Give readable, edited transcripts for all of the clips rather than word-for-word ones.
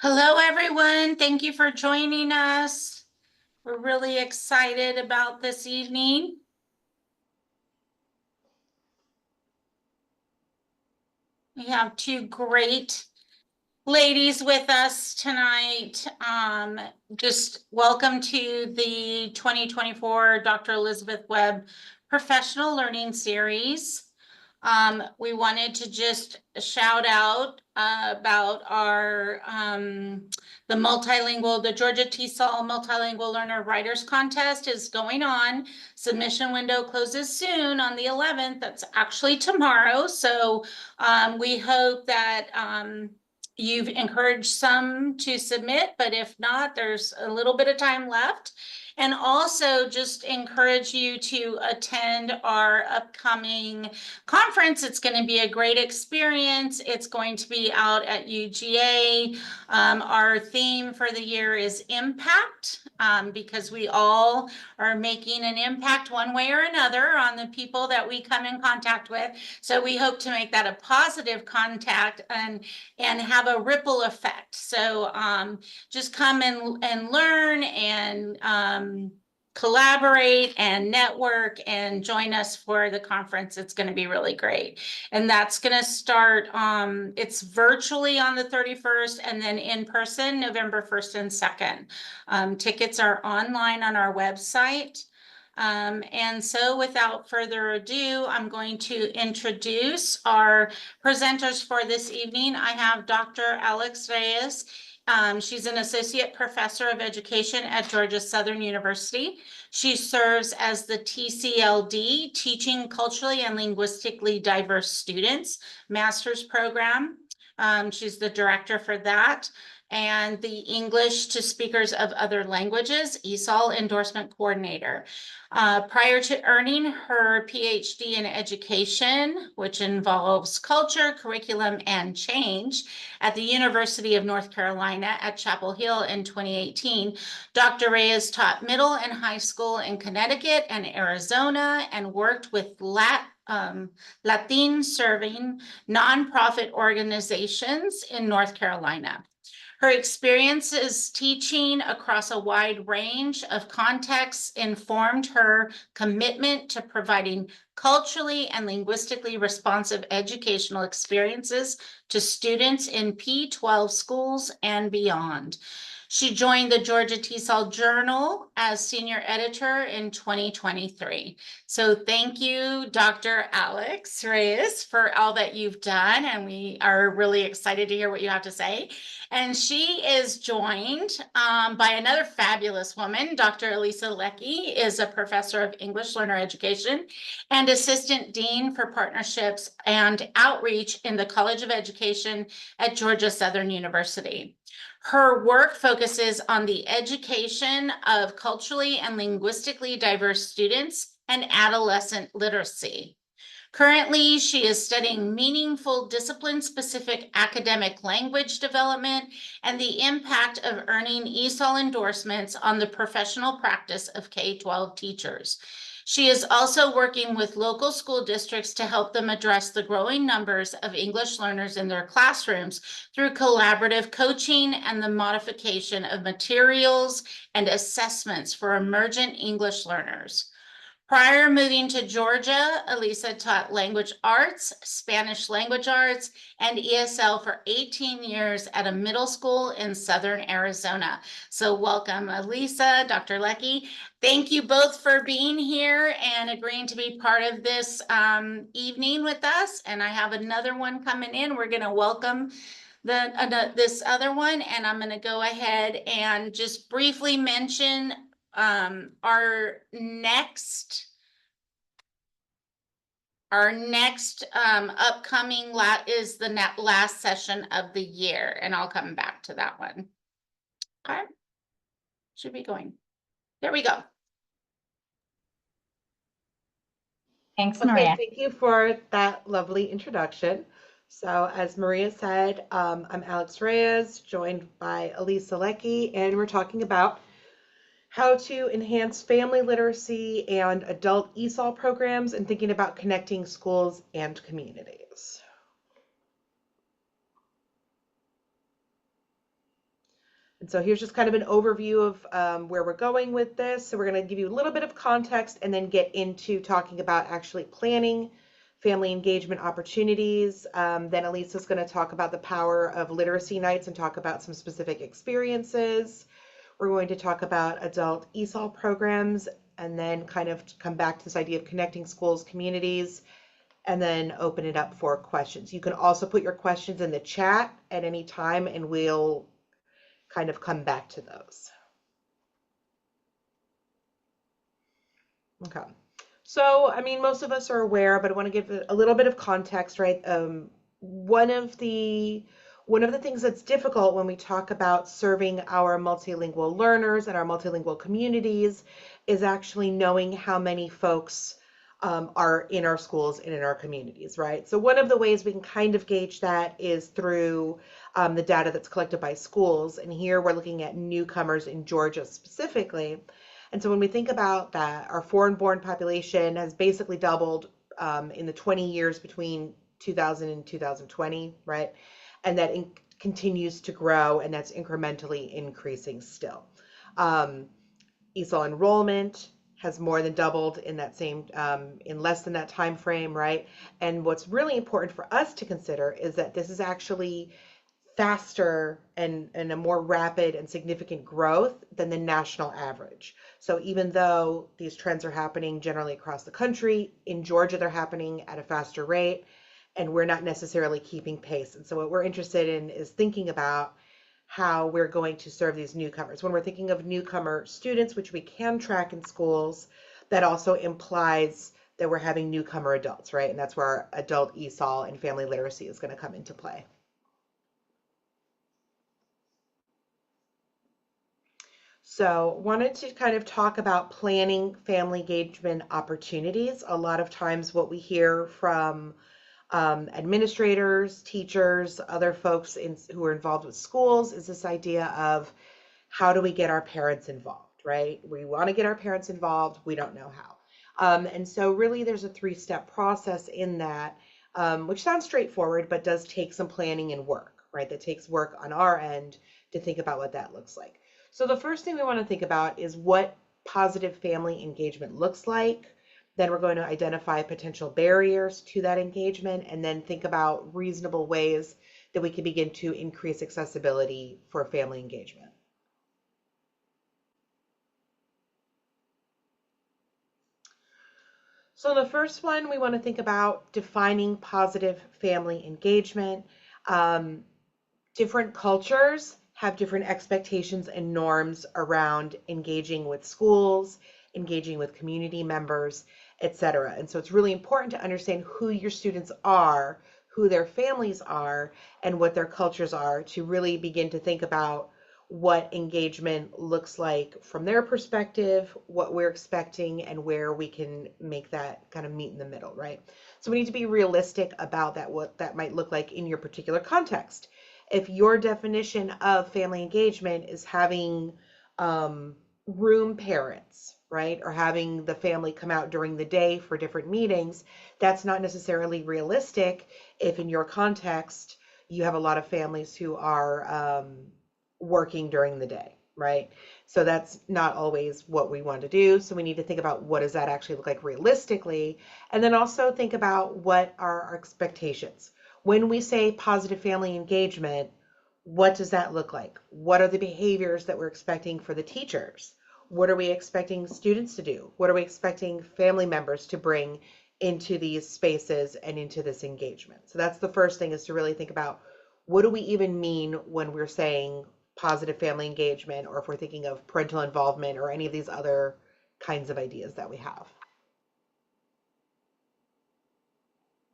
Hello, everyone. Thank you for joining us. We're really excited about this evening. We have two great ladies with us tonight. Just welcome to the 2024 Dr. Elizabeth Webb Professional Learning Series. We wanted to just shout out about our the Georgia TESOL Multilingual Learner Writers Contest is going on. Submission window closes soon on the 11th. That's actually tomorrow. So we hope that you've encouraged some to submit, but if not, there's a little bit of time left. And also just encourage you to attend our upcoming conference. It's going to be a great experience. It's going to be out at UGA. Our theme for the year is impact, because we all are making an impact one way or another on the people that we come in contact with. So we hope to make that a positive contact and have a ripple effect. So just come and learn and collaborate and network and join us for the conference. It's going to be really great. And that's going to start, it's virtually on the 31st and then in person November 1st and 2nd. Tickets are online on our website. And so without further ado, I'm going to introduce our presenters for this evening. I have Dr. Alex Reyes. She's an associate professor of education at Georgia Southern University. She serves as the TCLD, Teaching Culturally and Linguistically Diverse Students master's program. She's the director for that, and the English to Speakers of Other Languages, ESOL endorsement coordinator. Prior to earning her PhD in education, which involves culture, curriculum, and change at the University of North Carolina at Chapel Hill in 2018, Dr. Reyes taught middle and high school in Connecticut and Arizona and worked with Latin serving nonprofit organizations in North Carolina. Her experiences teaching across a wide range of contexts informed her commitment to providing culturally and linguistically responsive educational experiences to students in P-12 schools and beyond. She joined the Georgia TESOL Journal as senior editor in 2023. So thank you, Dr. Alex Reyes, for all that you've done, and we are really excited to hear what you have to say. And she is joined by another fabulous woman. Dr. Alisa Leckie is a professor of English learner education and assistant dean for partnerships and outreach in the College of Education at Georgia Southern University. Her work focuses on the education of culturally and linguistically diverse students and adolescent literacy. Currently, she is studying meaningful discipline-specific academic language development and the impact of earning ESOL endorsements on the professional practice of K-12 teachers. She is also working with local school districts to help them address the growing numbers of English learners in their classrooms through collaborative coaching and the modification of materials and assessments for emergent English learners. Prior to moving to Georgia, Alisa taught language arts, Spanish language arts, and ESL for 18 years at a middle school in Southern Arizona. So welcome, Alisa, Dr. Leckie. Thank you both for being here and agreeing to be part of this evening with us. And I have another one coming in. We're going to welcome this other one, and I'm going to go ahead and just briefly mention our next upcoming is the last session of the year, and I'll come back to that one. Okay, should be going. There we go. Thanks, Maria. Thank you for that lovely introduction. So as Maria said, I'm Alex Reyes, joined by Alisa Leckie, and we're talking about how to enhance family literacy and adult ESOL programs and thinking about connecting schools and communities. And so here's just kind of an overview of where we're going with this. So we're going to give you a little bit of context and then get into talking about actually planning family engagement opportunities. Then Alisa's going to talk about the power of literacy nights and talk about some specific experiences. We're going to talk about adult ESOL programs and then kind of come back to this idea of connecting schools, communities, and then open it up for questions. You can also put your questions in the chat at any time and we'll kind of come back to those. Okay. So, I mean, most of us are aware, but I want to give a little bit of context, right? One of the things that's difficult when we talk about serving our multilingual learners and our multilingual communities is actually knowing how many folks are in our schools and in our communities, right? So one of the ways we can kind of gauge that is through the data that's collected by schools. And here we're looking at newcomers in Georgia specifically. And so when we think about that, our foreign-born population has basically doubled in the 20 years between 2000 and 2020, right? And that continues to grow, and that's incrementally increasing still. ESOL enrollment has more than doubled in that same in less than that time frame, right? And what's really important for us to consider is that this is actually faster and a more rapid and significant growth than the national average. So even though these trends are happening generally across the country, in Georgia they're happening at a faster rate, and we're not necessarily keeping pace. And so what we're interested in is thinking about how we're going to serve these newcomers. When we're thinking of newcomer students, which we can track in schools, that also implies that we're having newcomer adults, right? And that's where our adult ESOL and family literacy is going to come into play. So wanted to kind of talk about planning family engagement opportunities. A lot of times what we hear from administrators, teachers, other folks who are involved with schools is this idea of how do we get our parents involved, right? We want to get our parents involved. We don't know how. And so really there's a 3-step process in that, which sounds straightforward, but does take some planning and work, right? That takes work on our end to think about what that looks like. So the first thing we want to think about is what positive family engagement looks like. Then we're going to identify potential barriers to that engagement and then think about reasonable ways that we can begin to increase accessibility for family engagement. So the first one, we want to think about defining positive family engagement. Different cultures have different expectations and norms around engaging with schools, engaging with community members, etc. And so it's really important to understand who your students are, who their families are, and what their cultures are to really begin to think about what engagement looks like from their perspective, what we're expecting, and where we can make that kind of meet in the middle, right? So we need to be realistic about that, what that might look like in your particular context. If your definition of family engagement is having room parents, right, or having the family come out during the day for different meetings, that's not necessarily realistic if in your context you have a lot of families who are working during the day, right? So that's not always what we want to do. So we need to think about what does that actually look like realistically, and then also think about what are our expectations. When we say positive family engagement, what does that look like? What are the behaviors that we're expecting for the teachers? What are we expecting students to do? What are we expecting family members to bring into these spaces and into this engagement? So that's the first thing, is to really think about what do we even mean when we're saying positive family engagement, or if we're thinking of parental involvement or any of these other kinds of ideas that we have.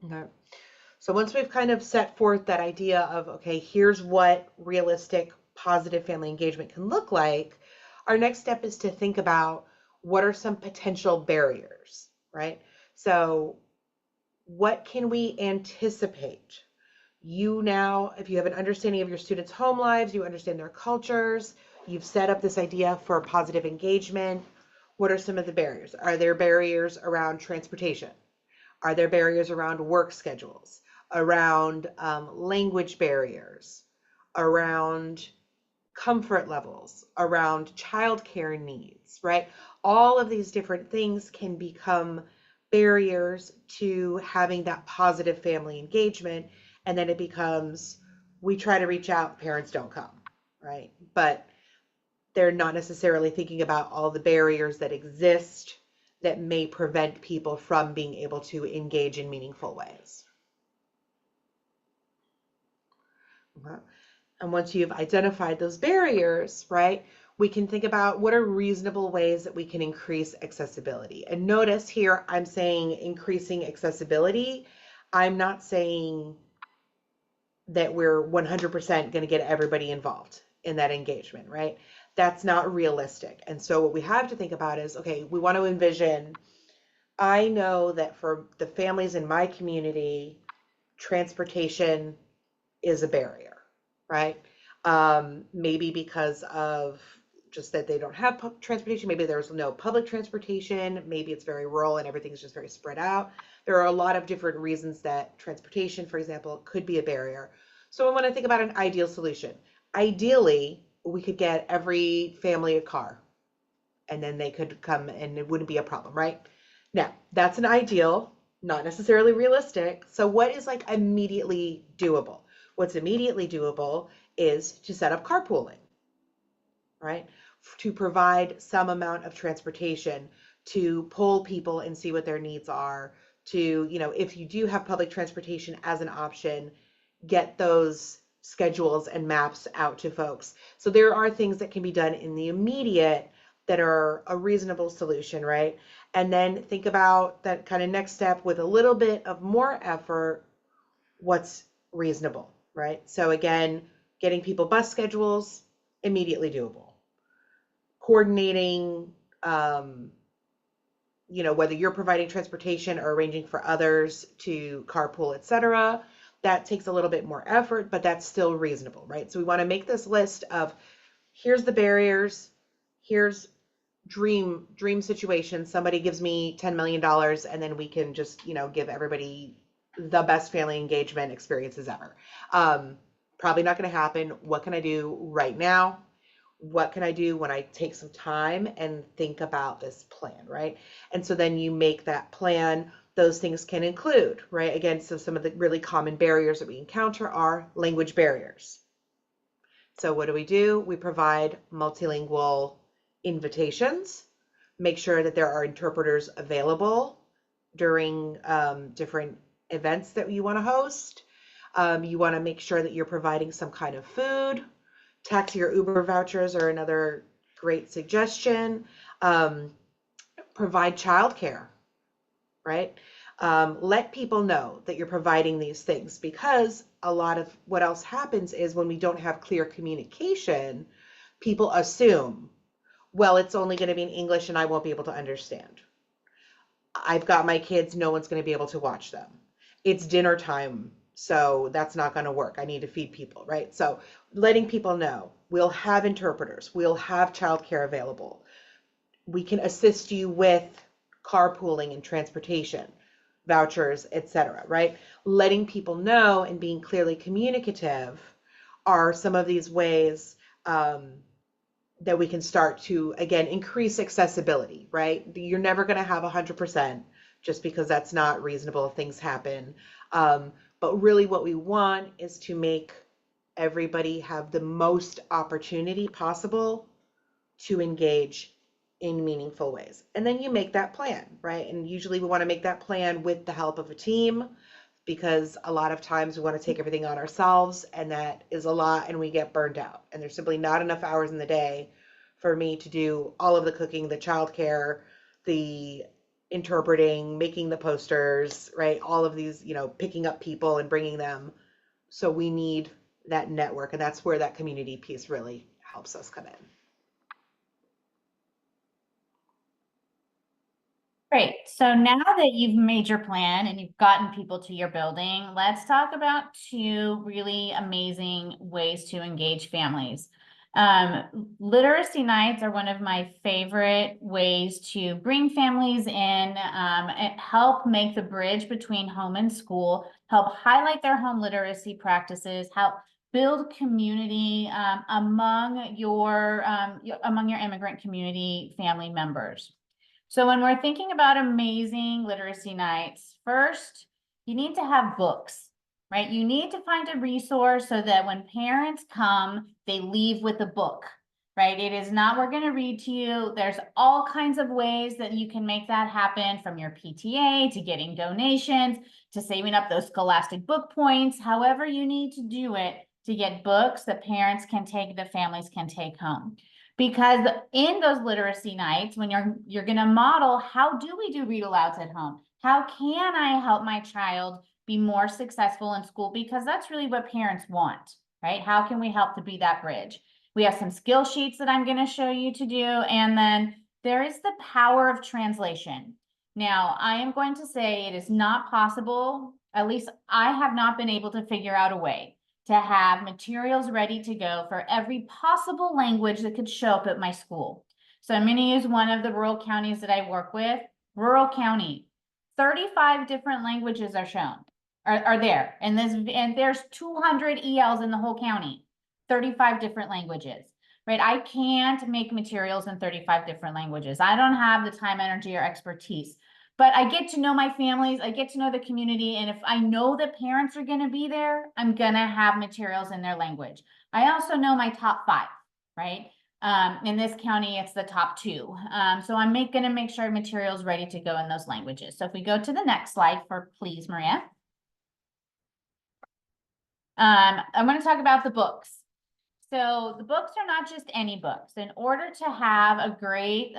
Okay. So once we've kind of set forth that idea of, okay, here's what realistic positive family engagement can look like, our next step is to think about what are some potential barriers, right? So what can we anticipate? You now, if you have an understanding of your students' home lives, you understand their cultures, you've set up this idea for positive engagement. What are some of the barriers? Are there barriers around transportation? Are there barriers around work schedules, around language barriers, around comfort levels, around childcare needs, right? All of these different things can become barriers to having that positive family engagement. And then it becomes, we try to reach out, parents don't come, right? But they're not necessarily thinking about all the barriers that exist that may prevent people from being able to engage in meaningful ways. Okay. And once you've identified those barriers, right, we can think about what are reasonable ways that we can increase accessibility. And notice here, I'm saying increasing accessibility. I'm not saying that we're 100% going to get everybody involved in that engagement, right? That's not realistic. And so what we have to think about is, okay, we want to envision, I know that for the families in my community, transportation is a barrier, right? Maybe because of just that they don't have transportation. Maybe there's no public transportation. Maybe it's very rural and everything's just very spread out. There are a lot of different reasons that transportation, for example, could be a barrier. So I want to think about an ideal solution. Ideally, we could get every family a car and then they could come and it wouldn't be a problem, right? Now, that's an ideal, not necessarily realistic. So what is like immediately doable? What's immediately doable is to set up carpooling, right? To provide some amount of transportation, to pull people and see what their needs are, to, you know, if you do have public transportation as an option, get those schedules and maps out to folks. So there are things that can be done in the immediate that are a reasonable solution, right? And then think about that kind of next step with a little bit of more effort, what's reasonable, right? So again, getting people bus schedules, immediately doable. Coordinating, you know, whether you're providing transportation or arranging for others to carpool, etc., that takes a little bit more effort, but that's still reasonable, right? So we want to make this list of, here's the barriers, here's dream situation. Somebody gives me $10 million and then we can just, you know, give everybody the best family engagement experiences ever. Probably not going to happen. What can I do right now? What can I do when I take some time and think about this plan, right? And so then you make that plan. Those things can include, right? Again, so some of the really common barriers that we encounter are language barriers. So what do? We provide multilingual invitations, make sure that there are interpreters available during different events that you want to host. You want to make sure that you're providing some kind of food. Taxi or Uber vouchers are another great suggestion. Provide childcare, right? Let people know that you're providing these things, because a lot of what else happens is when we don't have clear communication, people assume, well, it's only going to be in English and I won't be able to understand. I've got my kids, no one's going to be able to watch them. It's dinner time, so that's not going to work. I need to feed people, right? So letting people know, we'll have interpreters, we'll have childcare available. We can assist you with carpooling and transportation, vouchers, etc., right? Letting people know and being clearly communicative are some of these ways that we can start to, again, increase accessibility, right? You're never going to have 100% just because that's not reasonable. Things happen. But really what we want is to make everybody have the most opportunity possible to engage in meaningful ways. And then you make that plan, right? And usually we want to make that plan with the help of a team, because a lot of times we want to take everything on ourselves, and that is a lot, and we get burned out. And there's simply not enough hours in the day for me to do all of the cooking, the childcare, the interpreting, making the posters, right? All of these, you know, picking up people and bringing them. So we need that network, and that's where that community piece really helps us come in. Great. So now that you've made your plan and you've gotten people to your building, let's talk about two really amazing ways to engage families. Literacy nights are one of my favorite ways to bring families in, and help make the bridge between home and school, help highlight their home literacy practices, help build community among your immigrant community family members. So when we're thinking about amazing literacy nights, first, you need to have books, right? You need to find a resource so that when parents come, they leave with a book, right? It is not, we're going to read to you. There's all kinds of ways that you can make that happen, from your PTA to getting donations to saving up those Scholastic book points, however you need to do it to get books that parents can take, that families can take home. Because in those literacy nights, when you're going to model, how do we do read alouds at home? How can I help my child be more successful in school? Because that's really what parents want, right? How can we help to be that bridge? We have some skill sheets that I'm going to show you to do. And then there is the power of translation. Now, I am going to say it is not possible, at least I have not been able to figure out a way to have materials ready to go for every possible language that could show up at my school. So I'm going to use one of the rural counties that I work with, rural county. 35 different languages are shown, are there. And there's 200 ELs in the whole county, 35 different languages, right? I can't make materials in 35 different languages. I don't have the time, energy, or expertise. But I get to know my families, I get to know the community, and if I know that parents are going to be there, I'm going to have materials in their language. I also know my top 5, right? In this county, it's the top 2. So I'm going to make sure materials ready to go in those languages. So if we go to the next slide please, Maria. I'm going to talk about the books. So the books are not just any books. In order to have a great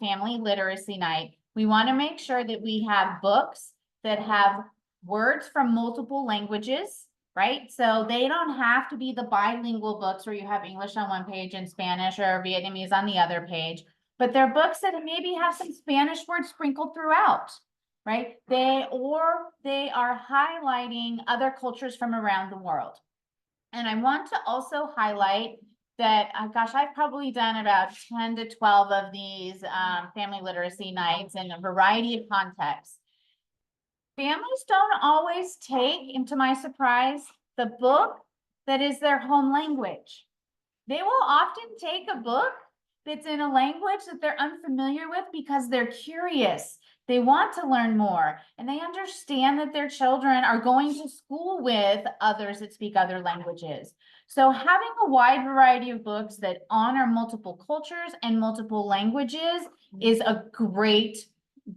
family literacy night, we want to make sure that we have books that have words from multiple languages, right? So they don't have to be the bilingual books where you have English on one page and Spanish or Vietnamese on the other page, but they're books that maybe have some Spanish words sprinkled throughout, right? They are highlighting other cultures from around the world. And I want to also highlight that, gosh, I've probably done about 10 to 12 of these family literacy nights in a variety of contexts. Families don't always take, and to my surprise, the book that is their home language. They will often take a book that's in a language that they're unfamiliar with because they're curious. They want to learn more, and they understand that their children are going to school with others that speak other languages. So having a wide variety of books that honor multiple cultures and multiple languages is a great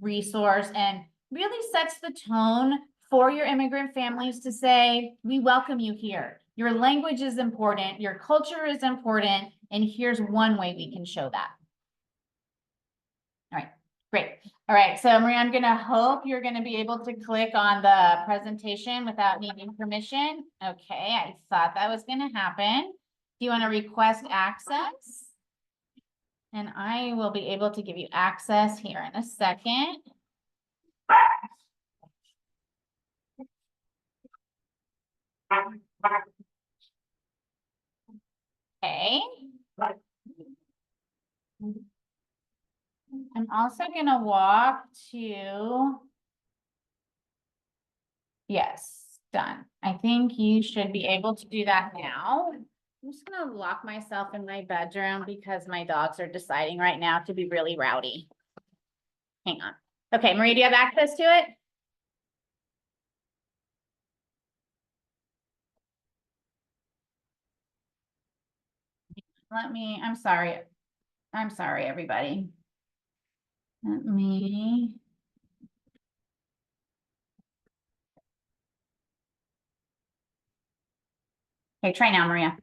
resource and really sets the tone for your immigrant families to say, we welcome you here. Your language is important, your culture is important, and here's one way we can show that. All right, great. All right, so Maria, I'm gonna hope you're gonna be able to click on the presentation without needing permission. Okay, I thought that was gonna happen. Do you wanna request access? And I will be able to give you access here in a second. Okay. I'm also gonna walk to, yes, done. I think you should be able to do that now. I'm just gonna lock myself in my bedroom because my dogs are deciding right now to be really rowdy. Hang on. Okay, Maria, do you have access to it? I'm sorry. I'm sorry, everybody. Let me. Okay, try now, Maria.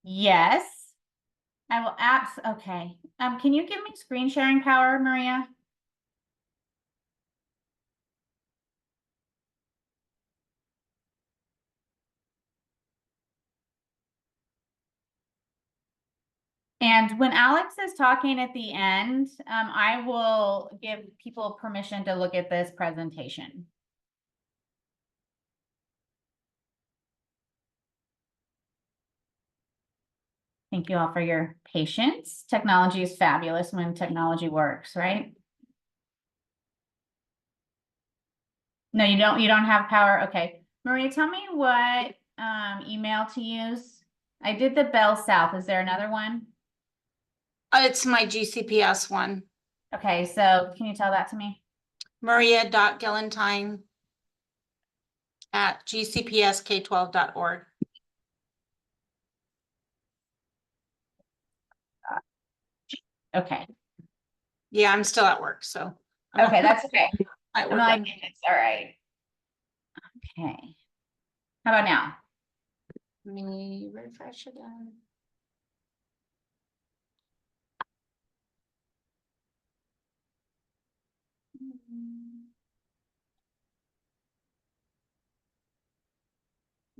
Yes. I will okay. Can you give me screen sharing power, Maria? And when Alex is talking at the end, I will give people permission to look at this presentation. Thank you all for your patience. Technology is fabulous when technology works, right? No, you don't have power. Okay. Maria, tell me what email to use. I did the Bell South. Is there another one? It's my GCPS one, Okay, so can you tell that to me? maria.gillentine@gcpsk12.org. Okay. Yeah, I'm still at work, so. I'm Okay, that's okay. at I'm work like, one. it's all right. Okay. How about now? Let me refresh again.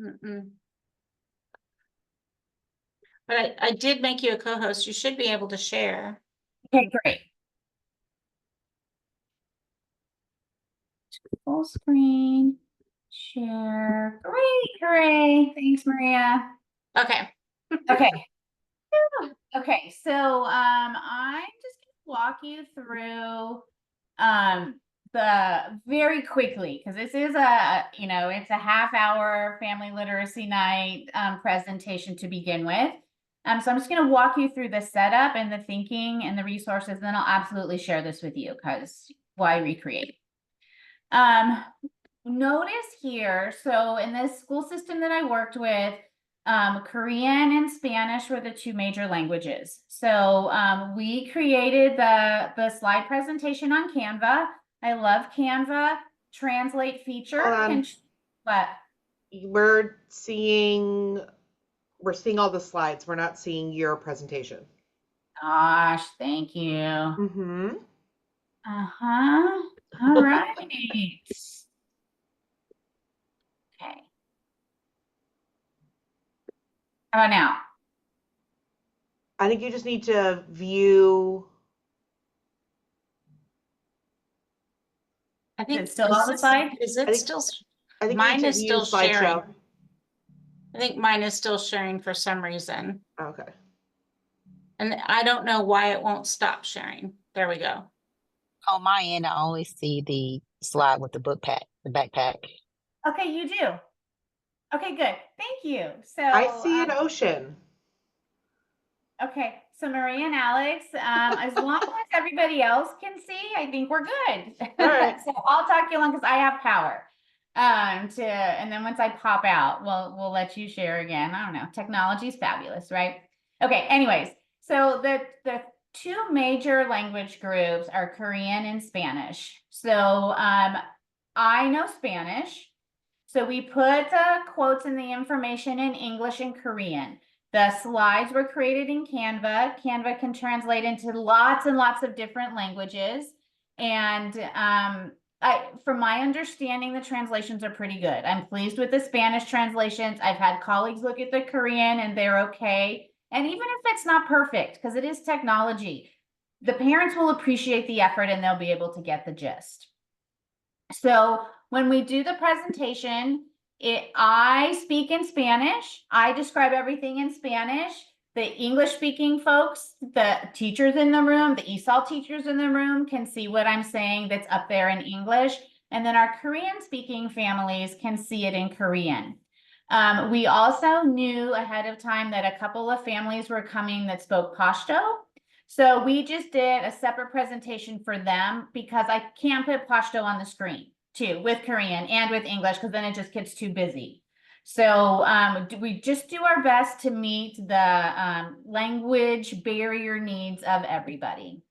Mm-mm. But I did make you a co-host. You should be able to share. Okay, great. Full screen, share. Great, hooray. Thanks, Maria. Okay. Okay. Okay, so I'm just gonna walk you through the very quickly, because this is it's a half-hour family literacy night presentation to begin with. So I'm just gonna walk you through the setup and the thinking and the resources, and then I'll absolutely share this with you, because why recreate? Notice here, so in this school system that I worked with, Korean and Spanish were the two major languages. So we created the slide presentation on Canva. I love Canva. Translate feature. Hold on. What? We're seeing all the slides. We're not seeing your presentation. Gosh, thank you. Mm-hmm. Uh-huh. All right. Okay. How about now? I think you just need to view. I think Is it still on the slide? Is I it think- still? I think Mine you need is to view still sharing. slideshow. I think mine is still sharing for some reason. Okay. And I don't know why it won't stop sharing. There we go. On my end, I only see the slide with the the backpack. Okay, you do. Okay, good. Thank you. So I see an ocean. okay, so Maria and Alex, as long as everybody else can see, I think we're good. All right. So I'll talk you along because I have power. And then once I pop out, we'll let you share again. I don't know. Technology is fabulous, right? Okay, anyways, so the two major language groups are Korean and Spanish. So I know Spanish. So we put quotes in the information in English and Korean. The slides were created in Canva. Canva can translate into lots and lots of different languages. And from my understanding, the translations are pretty good. I'm pleased with the Spanish translations. I've had colleagues look at the Korean and they're okay. And even if it's not perfect, because it is technology, the parents will appreciate the effort and they'll be able to get the gist. So when we do the presentation, I speak in Spanish. I describe everything in Spanish. The English speaking folks, the teachers in the room, the ESOL teachers in the room can see what I'm saying that's up there in English. And then our Korean speaking families can see it in Korean. We also knew ahead of time that a couple of families were coming that spoke Pashto. So we just did a separate presentation for them because I can't put Pashto on the screen too with Korean and with English because then it just gets too busy. So we just do our best to meet the language barrier needs of everybody.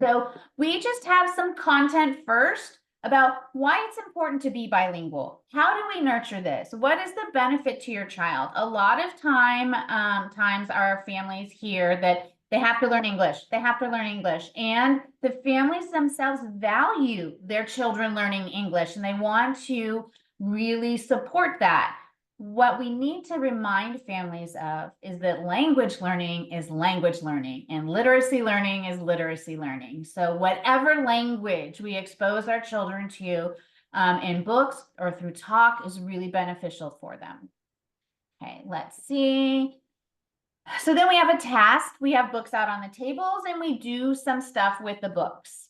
So we just have some content first about why it's important to be bilingual. How do we nurture this? What is the benefit to your child? A lot of times our families hear that they have to learn English. They have to learn English. And the families themselves value their children learning English and they want to really support that. What we need to remind families of is that language learning is language learning and literacy learning is literacy learning. So whatever language we expose our children to in books or through talk is really beneficial for them. Okay, let's see. So then we have a task. We have books out on the tables and we do some stuff with the books.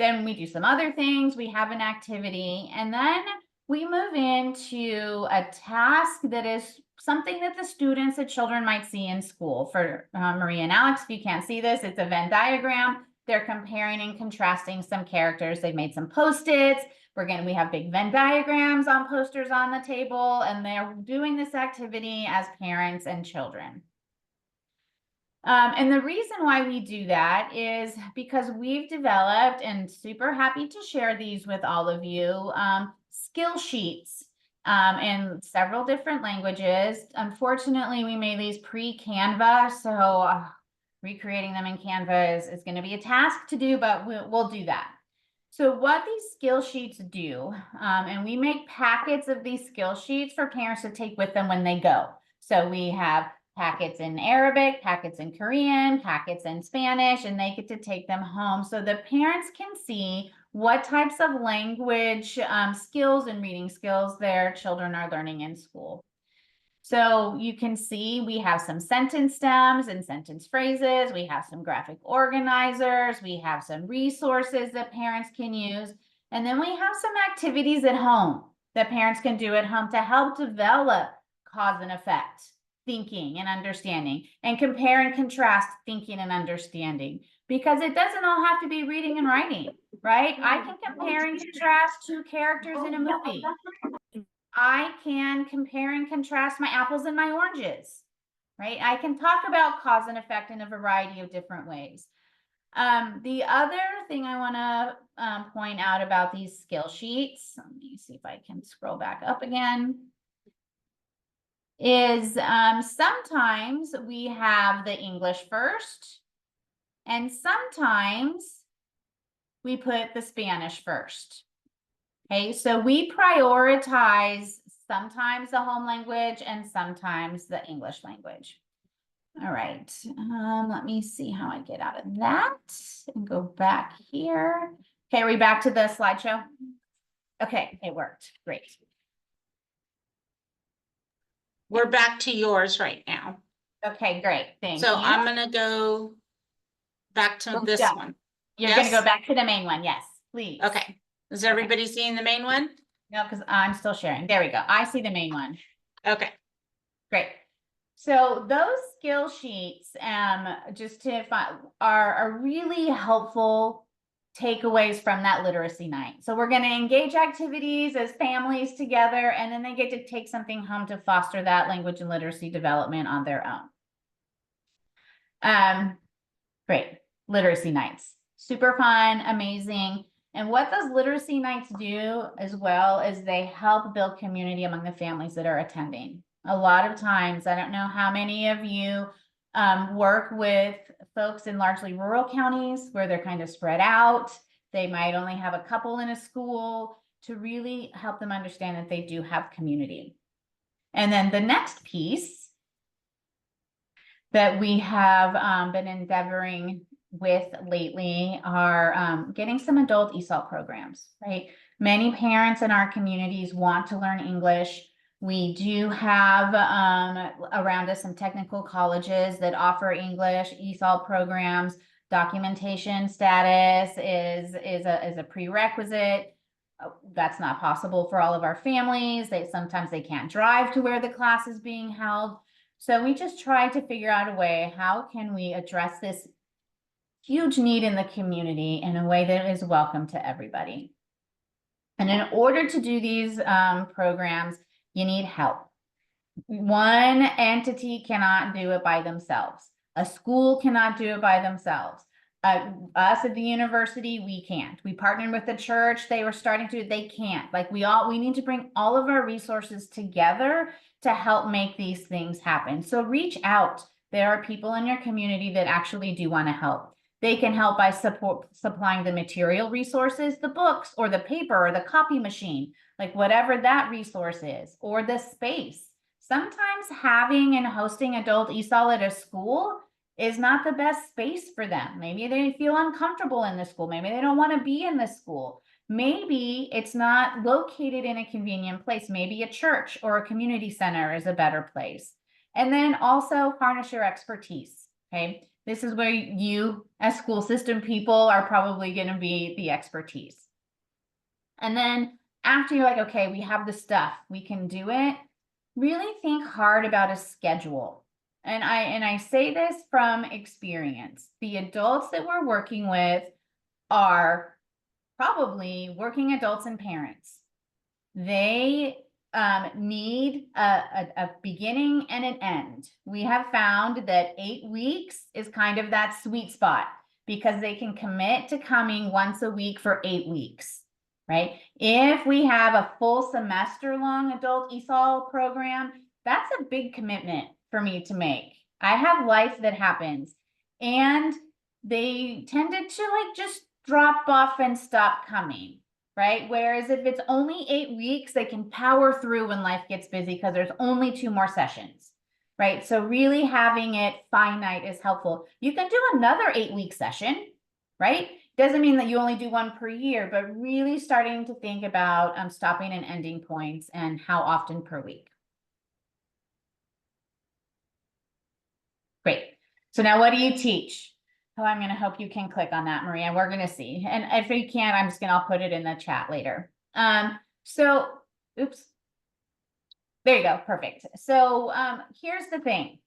Then we do some other things, we have an activity, and then we move into a task that is something that the students, the children might see in school. For Maria and Alex, if you can't see this, it's a Venn diagram. They're comparing and contrasting some characters. They've made some Post-its. We have big Venn diagrams on posters on the table, and they're doing this activity as parents and children. And the reason why we do that is because we've developed, and super happy to share these with all of you, skill sheets in several different languages. Unfortunately, we made these pre-Canva, so recreating them in Canva is going to be a task to do, but we'll do that. So what these skill sheets do, and we make packets of these skill sheets for parents to take with them when they go. So we have packets in Arabic, packets in Korean, packets in Spanish, and they get to take them home so the parents can see what types of language skills and reading skills their children are learning in school. So you can see we have some sentence stems and sentence phrases. We have some graphic organizers. We have some resources that parents can use. And then we have some activities at home that parents can do at home to help develop cause and effect thinking and understanding, and compare and contrast thinking and understanding, because it doesn't all have to be reading and writing, right? I can compare and contrast two characters in a movie. I can compare and contrast my apples and my oranges, right? I can talk about cause and effect in a variety of different ways. The other thing I want to point out about these skill sheets, let me see if I can scroll back up again, is sometimes we have the English first, and sometimes we put the Spanish first. Okay, so we prioritize sometimes the home language and sometimes the English language. All right, let me see how I get out of that and go back here. Okay, are we back to the slideshow? Okay, it worked, great. We're back to yours right now. Okay, great, thank you. So I'm gonna go back to this Yeah. one. You're Yes? gonna go back to the main one, yes, please. Okay, is everybody seeing the main one? No, because I'm still sharing. There we go. I see the main one. Okay, Great. So those skill sheets, just to find, are really helpful takeaways from that literacy night. So we're going to engage activities as families together, and then they get to take something home to foster that language and literacy development on their own. Great. Literacy nights. Super fun, amazing. And what those literacy nights do as well is they help build community among the families that are attending. A lot of times, I don't know how many of you work with folks in largely rural counties where they're kind of spread out. They might only have a couple in a school, to really help them understand that they do have community. And then the next piece that we have been endeavoring with lately are getting some adult ESOL programs, right? Many parents in our communities want to learn English. We do have around us some technical colleges that offer English ESOL programs. Documentation status is a prerequisite. That's not possible for all of our families. Sometimes they can't drive to where the class is being held. So we just try to figure out a way, how can we address this huge need in the community in a way that is welcome to everybody. And in order to do these programs, you need help. One entity cannot do it by themselves. A school cannot do it by themselves. Us at the university, we can't. We partnered with the church. They were starting to, they can't. Like we need to bring all of our resources together to help make these things happen. So reach out. There are people in your community that actually do want to help. They can help by supplying the material resources, the books or the paper or the copy machine, like whatever that resource is, or the space. Sometimes having and hosting adult ESOL at a school is not the best space for them. Maybe they feel uncomfortable in the school. Maybe they don't want to be in the school. Maybe it's not located in a convenient place. Maybe a church or a community center is a better place. And then also harness your expertise. Okay. This is where you, as school system people, are probably going to be the expertise. And then after you're like, okay, we have the stuff, we can do it, really think hard about a schedule. And I say this from experience. The adults that we're working with are probably working adults and parents. They need a beginning and an end. We have found that 8 weeks is kind of that sweet spot because they can commit to coming once a week for 8 weeks, right? If we have a full semester long adult ESOL program, that's a big commitment for me to make. I have life that happens, and they tended to like just drop off and stop coming. Right? Whereas if it's only 8 weeks, they can power through when life gets busy because there's only 2 more sessions, right? So really having it finite is helpful. You can do another 8-week session, right? Doesn't mean that you only do one per year, but really starting to think about stopping and ending points and how often per week. Great. So now what do you teach? Oh, I'm going to hope you can click on that, Maria. We're going to see. And if you can't, I'm just going to, I'll put it in the chat later. So, oops. There you go. Perfect. So, here's the thing.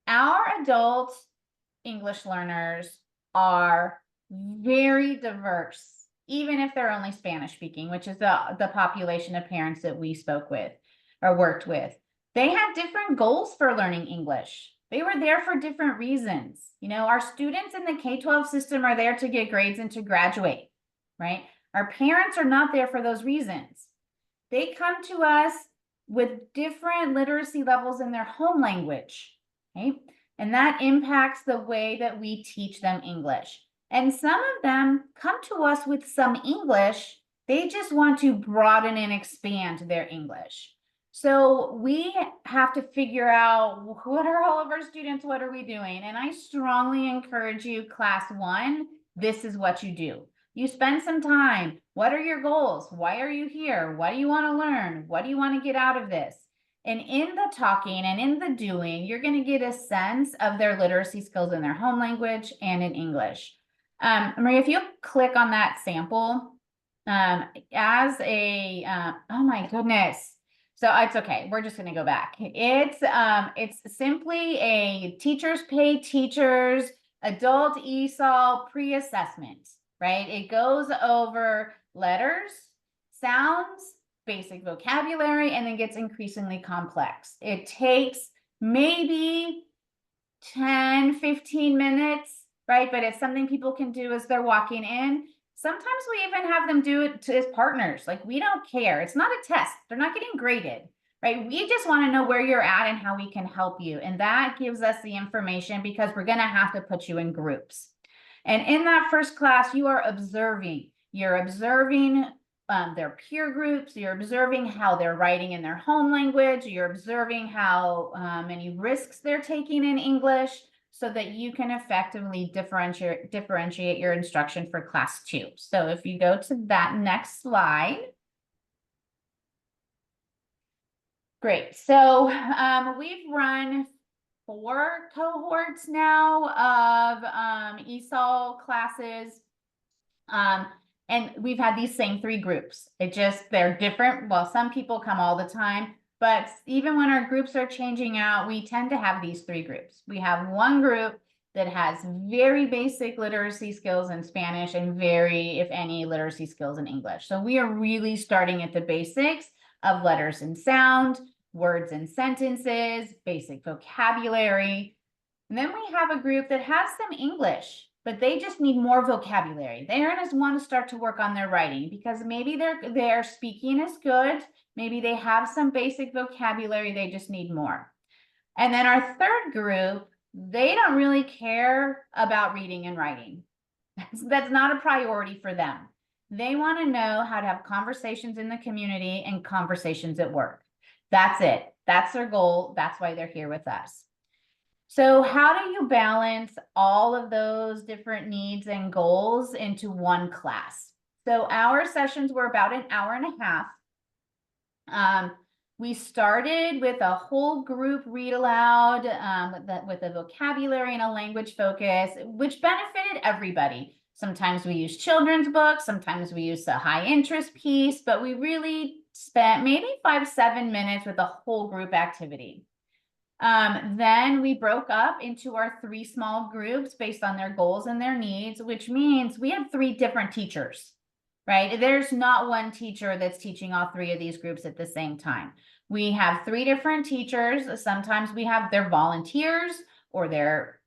Our adult English learners are very diverse, even if they're only Spanish speaking, which is the population of parents that we spoke with or worked with. They have different goals for learning English. They were there for different reasons. You know, our students in the K-12 system are there to get grades and to graduate, right? Our parents are not there for those reasons. They come to us with different literacy levels in their home language, okay? And that impacts the way that we teach them English. And some of them come to us with some English. They just want to broaden and expand their English. So we have to figure out, what are all of our students? What are we doing? And I strongly encourage you, class 1, this is what you do. You spend some time. What are your goals? Why are you here? What do you want to learn? What do you want to get out of this? And in the talking and in the doing, you're going to get a sense of their literacy skills in their home language and in English. Maria, if you click on that sample, as a, oh my goodness. So it's okay. We're just going to go back. It's simply a teachers pay teachers adult ESOL pre-assessment, right? It goes over letters, sounds, basic vocabulary, and then gets increasingly complex. It takes maybe 10, 15 minutes, right? But it's something people can do as they're walking in. Sometimes we even have them do it as partners. Like, we don't care. It's not a test. They're not getting graded, right? We just want to know where you're at and how we can help you. And that gives us the information because we're going to have to put you in groups. And in that first class, you are observing. You're observing their peer groups. You're observing how they're writing in their home language. You're observing how many risks they're taking in English, so that you can effectively differentiate your instruction for class 2. So if you go to that next slide. Great. So we've run 4 cohorts now of ESOL classes. And we've had these same 3 groups. They're different. Well, some people come all the time. But even when our groups are changing out, we tend to have these 3 groups. We have one group that has very basic literacy skills in Spanish and very, if any, literacy skills in English. So we are really starting at the basics of letters and sound, words and sentences, basic vocabulary. And then we have a group that has some English, but they just need more vocabulary. They just want to start to work on their writing because maybe their speaking is good. Maybe they have some basic vocabulary, they just need more. And then our third group, they don't really care about reading and writing. That's not a priority for them. They want to know how to have conversations in the community and conversations at work. That's it. That's their goal. That's why they're here with us. So how do you balance all of those different needs and goals into one class? So our sessions were about an hour and a half. We started with a whole group read aloud with a vocabulary and a language focus, which benefited everybody. Sometimes we use children's books, sometimes we use the high interest piece, but we really spent maybe 5-7 minutes with a whole group activity. Then we broke up into our 3 small groups based on their goals and their needs, which means we had 3 different teachers, right? There's not one teacher that's teaching all 3 of these groups at the same time. We have 3 different teachers. Sometimes we have their volunteers or their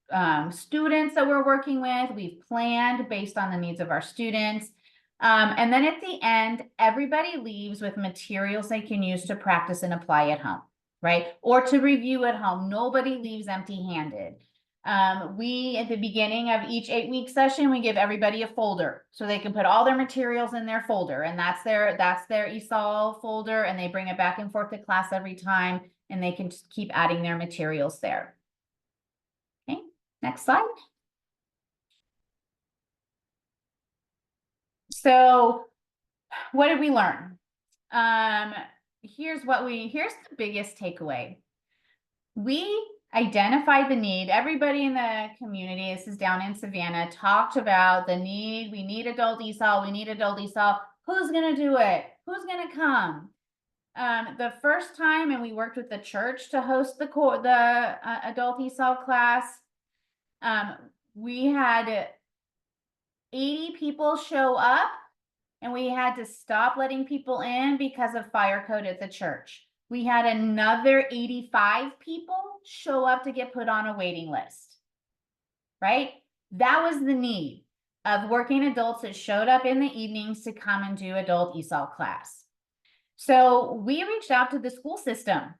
students that we're working with. We've planned based on the needs of our students. And then at the end, everybody leaves with materials they can use to practice and apply at home, right? Or to review at home. Nobody leaves empty-handed. We, at the beginning of each 8-week session, we give everybody a folder so they can put all their materials in their folder, and that's their ESOL folder, and they bring it back and forth to class every time, and they can just keep adding their materials there. Okay, next slide. So what did we learn? Here's the biggest takeaway. We identified the need. Everybody in the community, this is down in Savannah, talked about the need. We need adult ESOL. We need adult ESOL. Who's going to do it? Who's going to come? The first time, and we worked with the church to host the adult ESOL class. We had 80 people show up, and we had to stop letting people in because of fire code at the church. We had another 85 people show up to get put on a waiting list, right? That was the need of working adults that showed up in the evenings to come and do adult ESOL class. So we reached out to the school system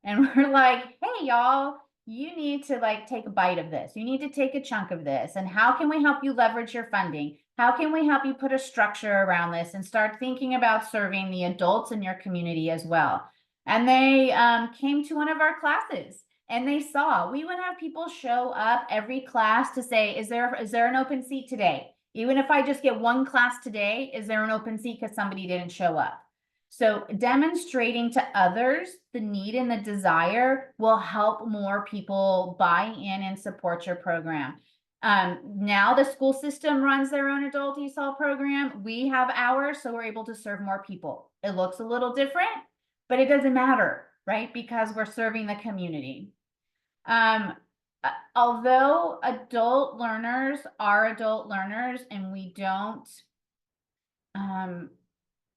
and we're like, hey, y'all, you need to take a bite of this. You need to take a chunk of this. And how can we help you leverage your funding? How can we help you put a structure around this and start thinking about serving the adults in your community as well? And they came to one of our classes and they saw we would have people show up every class to say, is there an open seat today? Even if I just get one class today, is there an open seat because somebody didn't show up? So demonstrating to others the need and the desire will help more people buy in and support your program. Now the school system runs their own adult ESOL program. We have ours, so we're able to serve more people. It looks a little different, but it doesn't matter, right? Because we're serving the community. Although adult learners are adult learners and we don't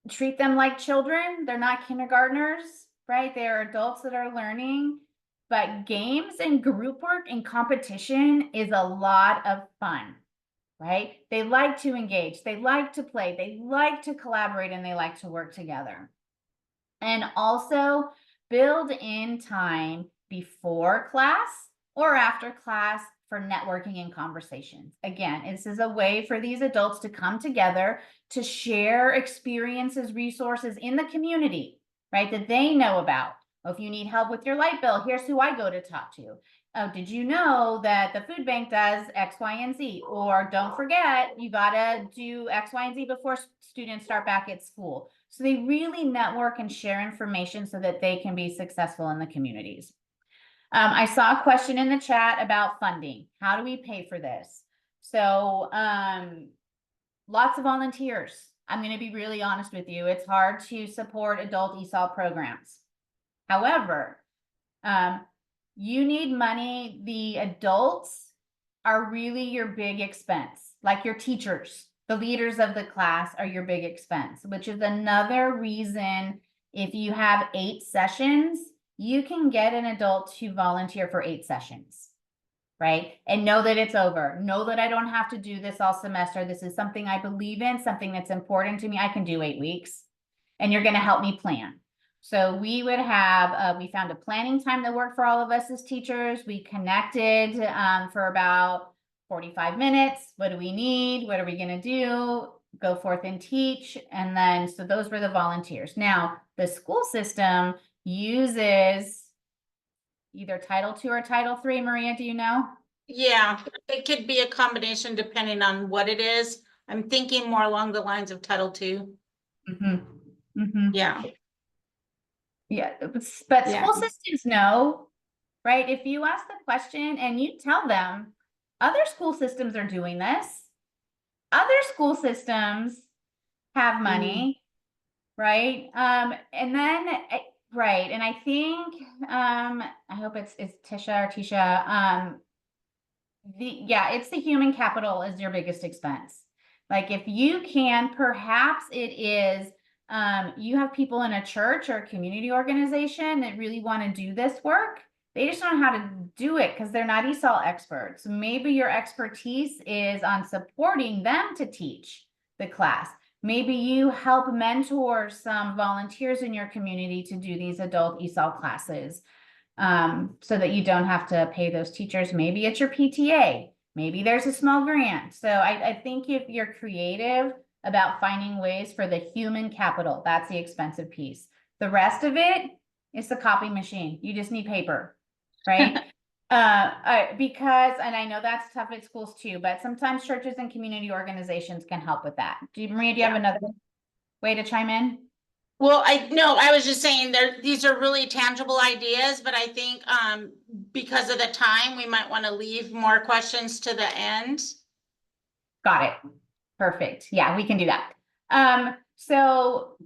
treat them like children, they're not kindergartners, right? They're adults that are learning, but games and group work and competition is a lot of fun, right? They like to engage, they like to play, they like to collaborate, and they like to work together. And also build in time before class or after class for networking and conversations. Again, this is a way for these adults to come together to share experiences, resources in the community, right, that they know about. Oh, if you need help with your light bill, here's who I go to talk to. Oh, did you know that the food bank does X, Y, and Z? Or don't forget, you gotta do X, Y, and Z before students start back at school. So they really network and share information so that they can be successful in the communities. I saw a question in the chat about funding. How do we pay for this? So lots of volunteers. I'm going to be really honest with you. It's hard to support adult ESOL programs. However, you need money. The adults are really your big expense, like your teachers. The leaders of the class are your big expense, which is another reason if you have 8 sessions, you can get an adult to volunteer for 8 sessions, right? And know that it's over. Know that I don't have to do this all semester. This is something I believe in, something that's important to me. I can do 8 weeks, and you're going to help me plan. So we would have, we found a planning time that worked for all of us as teachers. We connected for about 45 minutes. What do we need? What are we going to do? Go forth and teach. And then, so those were the volunteers. Now, the school system uses either Title II or Title III. Maria, do you know? Yeah, it could be a combination depending on what it is. I'm thinking more along the lines of Title II. Mm-hmm. Mm-hmm. Yeah. Yeah, but Yeah. school systems know, right? If you ask the question and you tell them, other school systems are doing this. Other school systems have money, right? And then right, and I think I hope it's Tisha or Tisha. It's the human capital is your biggest expense. Like if you can, perhaps it is you have people in a church or a community organization that really want to do this work. They just don't know how to do it because they're not ESOL experts. Maybe your expertise is on supporting them to teach the class. Maybe you help mentor some volunteers in your community to do these adult ESOL classes, so that you don't have to pay those teachers. Maybe it's your PTA. Maybe there's a small grant. So I think if you're creative about finding ways for the human capital, that's the expensive piece. The rest of it is the copy machine. You just need paper, right? Because, and I know that's tough at schools too, but sometimes churches and community organizations can help with that. Maria, do you have another way to chime in? Well, I was just saying these are really tangible ideas, but I think because of the time, we might want to leave more questions to the end. Got it. Perfect. Yeah, we can do that. So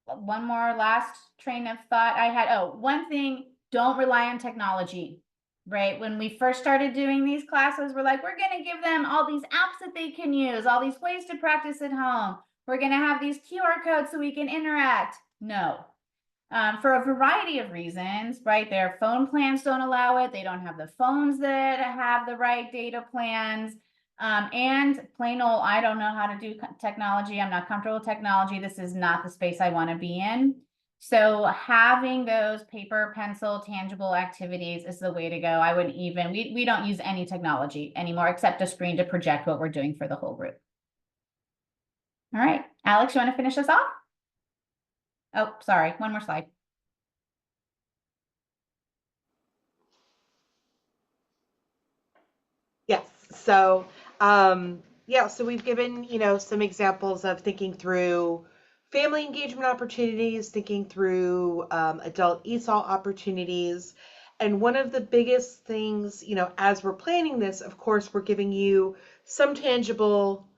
one more last train of thought I had. Oh, one thing, don't rely on technology, right? When we first started doing these classes, we're like, we're going to give them all these apps that they can use, all these ways to practice at home. We're going to have these QR codes so we can interact. No. For a variety of reasons, right? Their phone plans don't allow it. They don't have the phones that have the right data plans. And plain old, I don't know how to do technology. I'm not comfortable with technology. This is not the space I want to be in. So having those paper, pencil, tangible activities is the way to go. I wouldn't even, we don't use any technology anymore except a screen to project what we're doing for the whole group. All right, Alex, you want to finish us off? Oh, sorry, one more slide. Yes. So, so we've given, some examples of thinking through family engagement opportunities, thinking through adult ESOL opportunities. And one of the biggest things, as we're planning this, of course, we're giving you some tangible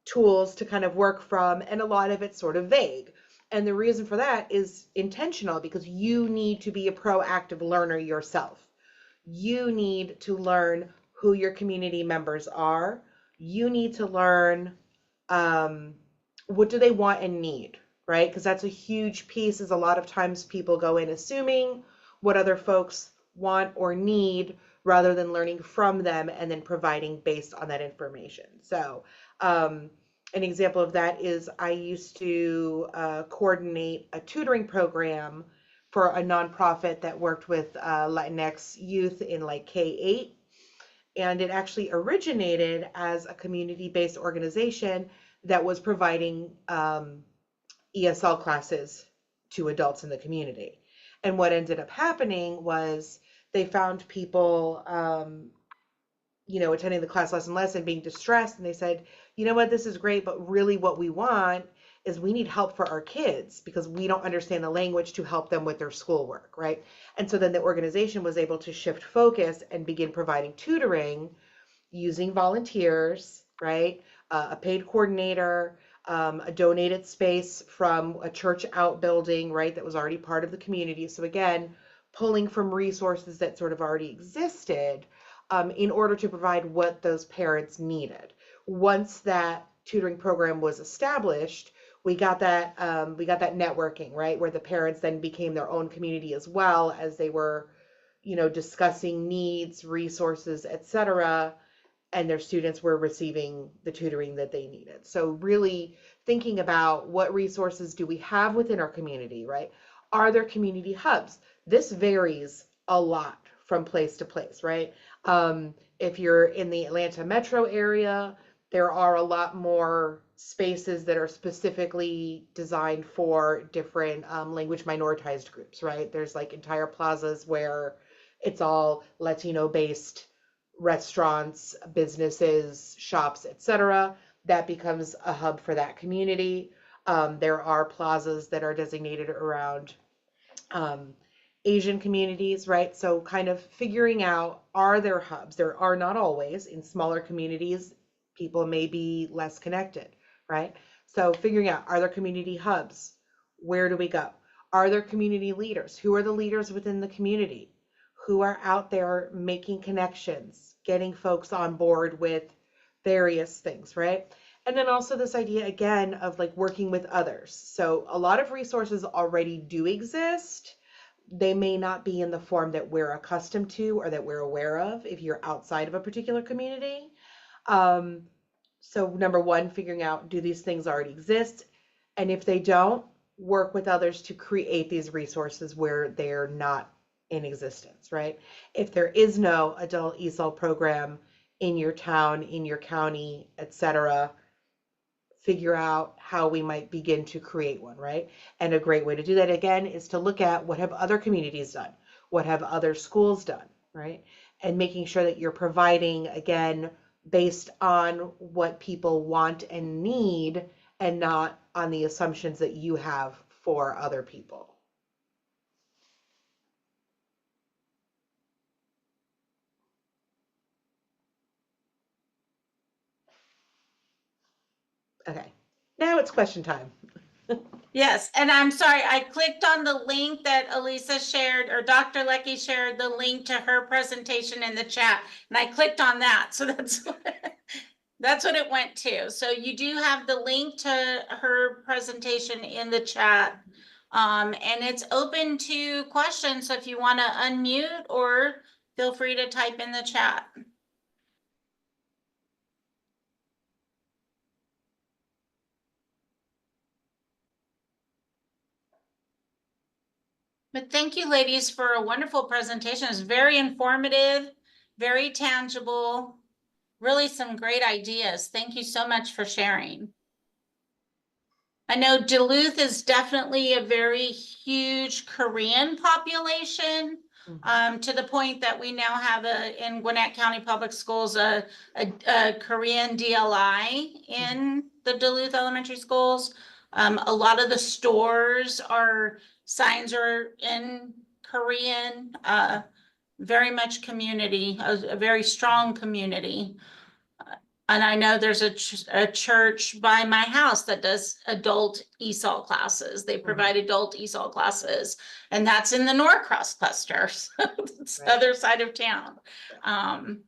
tools to kind of work from, and a lot of it's sort of vague. And the reason for that is intentional because you need to be a proactive learner yourself. You need to learn who your community members are. You need to learn what do they want and need, right? Because that's a huge piece is a lot of times people go in assuming what other folks want or need rather than learning from them and then providing based on that information. So an example of that is I used to coordinate a tutoring program for a nonprofit that worked with Latinx youth in like K-8. And it actually originated as a community-based organization that was providing ESL classes to adults in the community. And what ended up happening was they found people, attending the class less and less and being distressed. And they said, you know what, this is great, but really what we want is we need help for our kids because we don't understand the language to help them with their schoolwork, right? And so then the organization was able to shift focus and begin providing tutoring using volunteers, right? A paid coordinator, a donated space from a church outbuilding, right? That was already part of the community. So again, pulling from resources that sort of already existed in order to provide what those parents needed. Once that tutoring program was established, we got that networking, right, where the parents then became their own community as well as they were, discussing needs, resources, etc., and their students were receiving the tutoring that they needed. So really thinking about what resources do we have within our community, right? Are there community hubs? This varies a lot from place to place, right? If you're in the Atlanta metro area, there are a lot more spaces that are specifically designed for different language minoritized groups, right? There's like entire plazas where it's all Latino based restaurants, businesses, shops, etc. That becomes a hub for that community. There are plazas that are designated around Asian communities, right? So kind of figuring out, are there hubs? There are not always. In smaller communities, people may be less connected, right? So figuring out, are there community hubs? Where do we go? Are there community leaders? Who are the leaders within the community? Who are out there making connections, getting folks on board with various things, right? And then also this idea again of like working with others. So a lot of resources already do exist. They may not be in the form that we're accustomed to or that we're aware of if you're outside of a particular community. So number one, figuring out, do these things already exist? And if they don't, work with others to create these resources where they're not in existence, right? If there is no adult ESOL program in your town, in your county, etc., figure out how we might begin to create one, right? And a great way to do that again is to look at, what have other communities done? What have other schools done, right? And making sure that you're providing, again, based on what people want and need, and not on the assumptions that you have for other people. Okay, now it's question time. Yes, and I'm sorry, I clicked on the link that Alisa shared, or Dr. Leckie shared the link to her presentation in the chat, and I clicked on that, so that's that's what it went to. So you do have the link to her presentation in the chat. And it's open to questions, so if you want to unmute, or feel free to type in the chat. But thank you, ladies, for a wonderful presentation. It's very informative, very tangible, really some great ideas. Thank you so much for sharing. I know Duluth is definitely a very huge Korean population, to the point that we now have in Gwinnett County Public Schools, a Korean DLI in the Duluth elementary schools. A lot of the signs are in Korean, very much community, a very strong community. And I know there's a church by my house that does adult ESOL classes. They provide adult ESOL classes, and that's in the Norcross cluster. So it's the other side of town.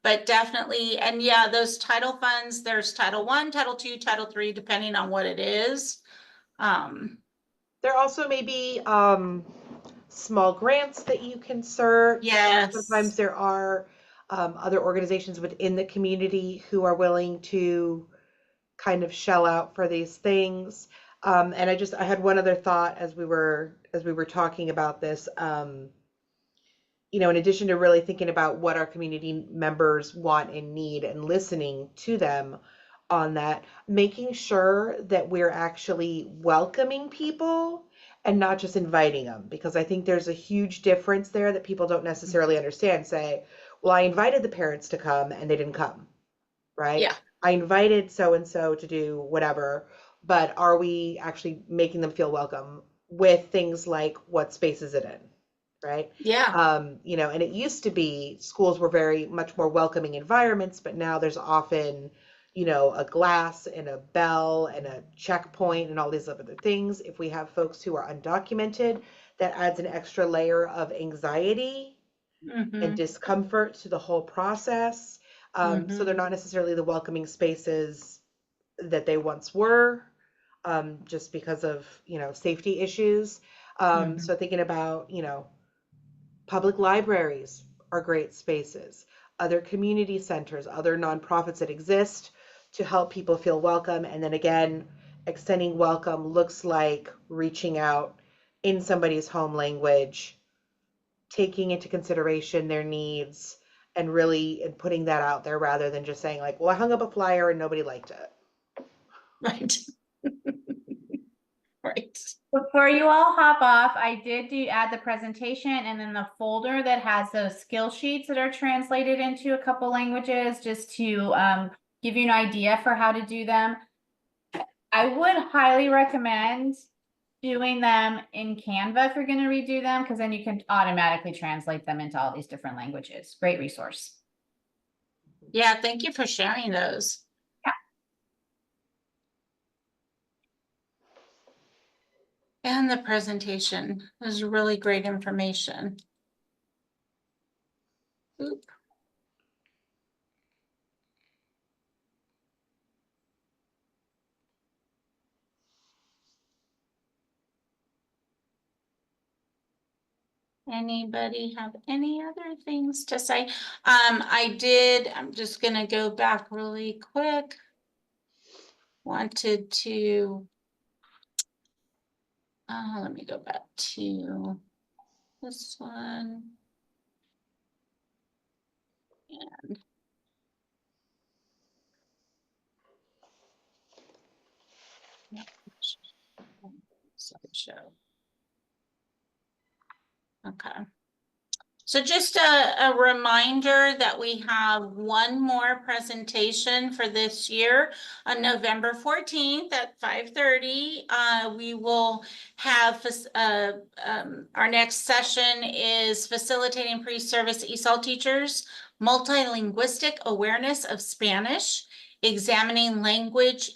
But definitely, and yeah, those title funds, there's Title I, Title II, Title III, depending on what it is. There also may be small grants that you can search. Yes. Sometimes there are other organizations within the community who are willing to kind of shell out for these things. And I had one other thought as we were talking about this. You know, in addition to really thinking about what our community members want and need and listening to them on that, making sure that we're actually welcoming people and not just inviting them, because I think there's a huge difference there that people don't necessarily understand. Say, well, I invited the parents to come and they didn't come, right? Yeah. I invited so-and-so to do whatever, but are we actually making them feel welcome with things like, what space is it in? Right? Yeah. You know, and it used to be schools were very much more welcoming environments, but now there's often, you know, a glass and a bell and a checkpoint and all these other things. If we have folks who are undocumented, that adds an extra layer of anxiety and discomfort to the whole process. So they're not necessarily the welcoming spaces that they once were, just because of, you know, safety issues. So thinking about, you know, public libraries are great spaces, other community centers, other nonprofits that exist to help people feel welcome. And then again, extending welcome looks like reaching out in somebody's home language, taking into consideration their needs, and really putting that out there rather than just saying like, well, I hung up a flyer and nobody liked it. Right. Right. Before you all hop off, I did add the presentation and then the folder that has those skill sheets that are translated into a couple languages, just to give you an idea for how to do them. I would highly recommend doing them in Canva if you're gonna redo them, because then you can automatically translate them into all these different languages. Great resource. Yeah, thank you for sharing those. Yeah. And the presentation was really great information. Oop. Anybody have any other things to say? I'm just gonna go back really quick. Wanted to, let me go back to this one. And slideshow. Okay. So just a reminder that we have one more presentation for this year on November 14th at 5:30. We will have our next session is facilitating pre-service ESOL teachers, multilinguistic awareness of Spanish, examining language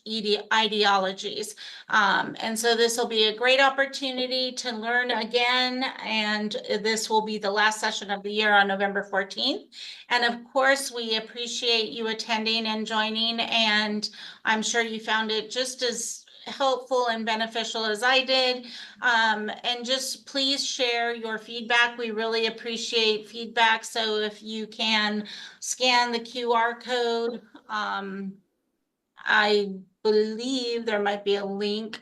ideologies. And so this will be a great opportunity to learn again, and this will be the last session of the year on November 14th. And of course, we appreciate you attending and joining, and I'm sure you found it just as helpful and beneficial as I did. And just please share your feedback. We really appreciate feedback. So if you can scan the QR code, I believe there might be a link.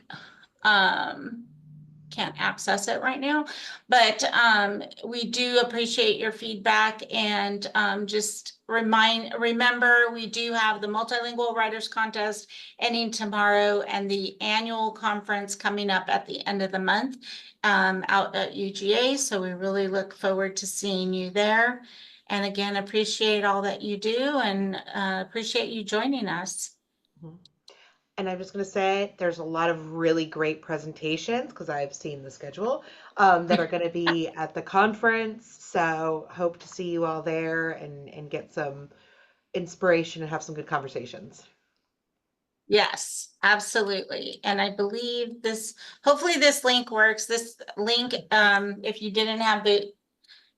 Can't access it right now, but we do appreciate your feedback, and just remember, we do have the multilingual writers contest ending tomorrow and the annual conference coming up at the end of the month out at UGA. So we really look forward to seeing you there. And again, appreciate all that you do, and appreciate you joining us. And I'm just going to say there's a lot of really great presentations, because I've seen the schedule, that are going to be at the conference. So hope to see you all there and get some inspiration and have some good conversations. Yes, absolutely. And I believe hopefully this link works. This link, if you didn't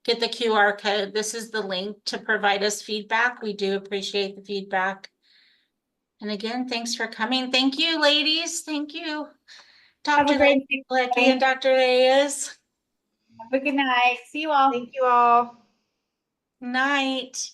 get the QR code, this is the link to provide us feedback. We do appreciate the feedback. And again, thanks for coming. Thank you, ladies. Thank you. Have a Dr. great Leckie day. and Dr. Reyes. Have a good night. See you all. Thank you all. Night.